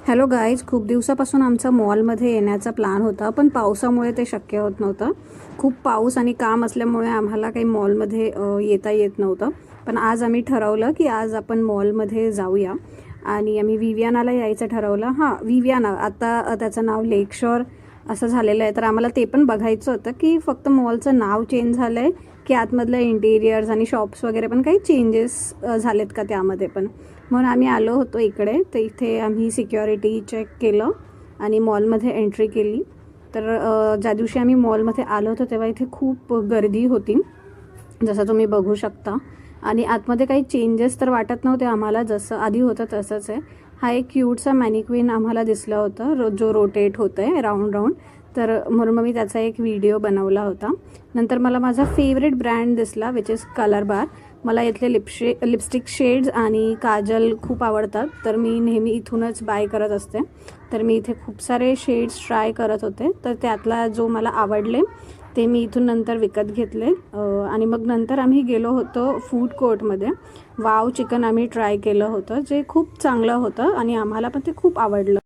Hello guys, खूप दिवसापासून आमचा मॉलमध्ये येण्याचा प्लॅन होता, पण पावसामुळे ते शक्य होत नव्हतं. खूप पाऊस आणि काम असल्यामुळे आम्हाला काही मॉलमध्ये येता येत नव्हतं. पण आज आम्ही ठरवलं की आज आपण मॉलमध्ये जाऊया आणि आम्ही विवियानाला यायचं ठरवलं. हां, विवियाना, आता त्याचं नाव लेकशोर असं झालेलं आहे. तर आम्हाला ते पण बघायचं होतं की फक्त मॉलचं नाव चेंज झालं आहे की आतमधलं इंटिरियर्स आणि शॉप्स वगैरे पण काही चेंजेस झालेत का त्यामध्ये पण. म्हणून आम्ही आलो होतो इकडे. तर इथे आम्ही सिक्युरिटी चेक केलं आणि मॉलमध्ये एंट्री केली. तर ज्या दिवशी आम्ही मॉलमध्ये आलो होतो तेव्हा इथे खूप गर्दी होती, जसं तुम्ही बघू शकता. आणि आतमध्ये काही चेंजेस तर वाटत नव्हते आम्हाला, जसं आधी होतं तसंच आहे. हा एक क्यूटसा मॅनिक्विन आम्हाला दिसला होता जो रोटेट होतं आहे राऊंड राऊंड. तर म्हणून मग मी त्याचा एक व्हिडिओ बनवला होता. नंतर मला माझा फेवरेट ब्रँड दिसला विच इज कलर बार. मला इथले लिपस्टिक शेड्स आणि काजल खूप आवडतात, तर मी नेहमी इथूनच बाय करत असते. तर मी इथे खूप सारे शेड्स ट्राय करत होते, तर त्यातला जो मला आवडले ते मी इथून नंतर विकत घेतले. आणि मग नंतर आम्ही गेलो होतो फूड कोर्टमध्ये. वाव चिकन आम्ही ट्राय केलं होतं, जे खूप चांगलं होतं आणि आम्हाला पण ते खूप आवडलं.